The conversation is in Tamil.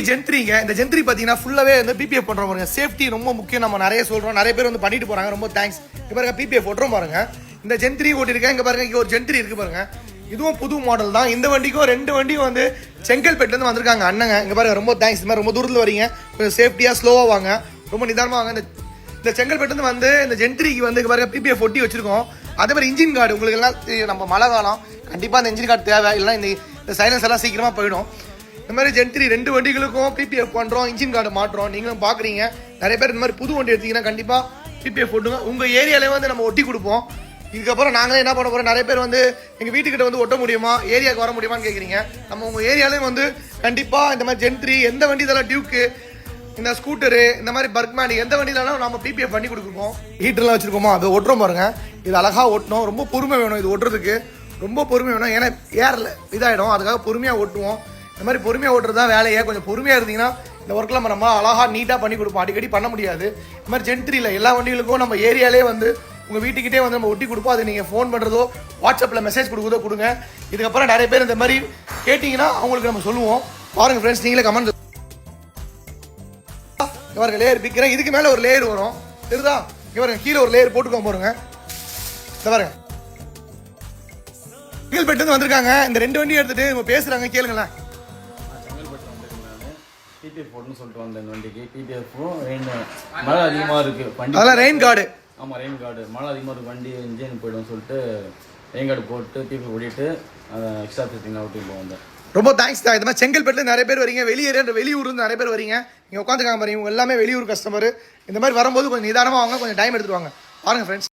ஜென்ட்ரிங்க இந்த ஜென்ட்ரி பார்த்தீங்கன்னா ஃபுல்லாகவே வந்து பிபிஎஃப் பண்ணுறோம் பாருங்க. சேஃப்டி ரொம்ப முக்கியம், நம்ம நிறைய சொல்கிறோம், நிறைய பேர் வந்து பண்ணிட்டு போகிறாங்க. ரொம்ப தேங்க்ஸ். இங்கே பாருங்க பிபிஎஃப் ஓட்டுறோம் பாருங்க. இந்த ஜென்ட்ரி ஓட்டிருக்கேன். இங்கே பாருங்க, இங்கே ஒரு ஜென்ட்ரி இருக்கு பாருங்க. இதுவும் புது மாடல் தான். இந்த வண்டிக்கும் 2 வண்டியும் வந்து செங்கல்பேட்லேருந்து வந்திருக்காங்க அண்ணங்க. இங்கே பாருங்க, ரொம்ப தேங்க்ஸ். இந்த மாதிரி ரொம்ப தூரத்தில் வரீங்க, கொஞ்சம் சேஃப்டியாக ஸ்லோவாக வாங்க, ரொம்ப நிதானமாக வாங்க. இந்த செங்கல்பேட்லேருந்து வந்து இந்த ஜென்ட்ரிக்கு வந்து இங்கே பாருங்க பிபிஎஃப் ஒட்டி வச்சிருக்கோம். அதே மாதிரி இன்ஜின் கார்டு உங்களுக்கு எல்லாம் நம்ம மழை காலம் கண்டிப்பாக இந்த இன்ஜின் கார்டு தேவை, இல்லைன்னா இந்த சைலன்ஸ் எல்லாம் சீக்கிரமாக போயிடும். இந்த மாதிரி ஜென்ட்ரி 2 வண்டிகளுக்கும் பிபிஎஃப் பண்ணுறோம், இன்ஜின் கார்டு மாட்டுறோம். நீங்களும் பார்க்குறீங்க. நிறைய பேர் இந்த மாதிரி புது வண்டி எடுத்தீங்கன்னா கண்டிப்பாக பிபிஎஃப் ஒட்டுங்க. உங்கள் ஏரியாலே வந்து நம்ம ஒட்டி கொடுப்போம். இதுக்கப்புறம் நாங்களே என்ன பண்ண போகிறோம், நிறைய பேர் வந்து எங்கள் வீட்டுக்கிட்ட வந்து ஒட்ட முடியுமா, ஏரியாவுக்கு வர முடியுமான்னு கேட்குறீங்க. நம்ம உங்கள் ஏரியாலேயும் வந்து கண்டிப்பாக இந்த மாதிரி ஜென்ட்ரி எந்த வண்டி இதெல்லாம் டியூக்கு, இந்த ஸ்கூட்டரு, இந்த மாதிரி பர்க்மேன் எந்த வண்டியிலலாம் நம்ம பிபிஎஃப் பண்ணி கொடுக்குறோம். ஹீட்டர்லாம் வச்சுருக்கோமா, அதை ஒட்டுறோம் பாருங்க. இது அழகாக ஒட்டணும். ரொம்ப பொறுமை வேணும் இது ஒட்டுறதுக்கு, ரொம்ப பொறுமை வேணும். ஏன்னா ஏரில் இதாகிடும், அதுக்காக பொறுமையாக ஓட்டுவோம். இந்த மாதிரி பொறுமையாக ஓட்டுறது தான் வேலையே. கொஞ்சம் பொறுமையாக இருந்தீங்கன்னா இந்த ஒர்க்கில் நம்ம அழகாக நீட்டாக பண்ணி கொடுப்போம். அடிக்கடி பண்ண முடியாது. இந்த மாதிரி ஜென்ட்ரியில் எல்லா வண்டிகளுக்கும் நம்ம ஏரியாலே வந்து உங்கள் வீட்டுக்கிட்டே வந்து நம்ம ஒட்டி கொடுப்போம். அது நீங்கள் ஃபோன் பண்ணுறதோ வாட்ஸ்அப்பில் மெசேஜ் கொடுக்குறதோ கொடுங்க. இதுக்கப்புறம் நிறைய பேர் இந்த மாதிரி கேட்டிங்கன்னா அவங்களுக்கு நம்ம சொல்லுவோம். பாருங்கள் ஃப்ரெண்ட்ஸ், நீங்களே கமெண்ட் பாருங்க. லேயர் பிக்கிறேன், இதுக்கு மேலே ஒரு லேயர் வரும், தெரியுதா? இங்கே பாருங்க, கீழே ஒரு லேயர் போட்டுக்கோ பாருங்க. இந்த பாருங்க, செங்கல்பேட்டு வந்திருக்காங்க. இந்த 2 வண்டியும் எடுத்துட்டு நம்ம பேசுறாங்க, கேளுங்களேன். பிபிஎஃப் போட்டுன்னு சொல்லிட்டு வந்தேன் இந்த வண்டிக்கு. பிபிஎஃப்பும் ரெயின் மழை அதிகமாக இருக்குது வண்டி, அதெல்லாம் ரெயின் கார்டு. ஆமாம், ரெயின் கார்டு. மழை அதிகமாக இருக்குது, வண்டி இன்ஜின் போய்டும் சொல்லிட்டு ரெயின் கார்டு போட்டு பிபிஎஃப் ஓடிட்டு எக்ஸ்ட்ரா ஃபிட்டிங் அவுட்டிங் போவேன். ரொம்ப தேங்க்ஸ் தான். இந்த மாதிரி செங்கல்பேட்டில் நிறைய பேர் வரீங்க, வெளியூர்லேருந்து நிறைய பேர் வரீங்க. இங்கே உட்காந்துக்காங்க பாருங்க, இவங்க எல்லாமே வெளியூர் கஸ்டமர். இந்த மாதிரி வரும்போது கொஞ்சம் நிதானமாக வாங்க, கொஞ்சம் டைம் எடுத்துட்டு வாங்க. பாருங்க ஃப்ரெண்ட்ஸ்.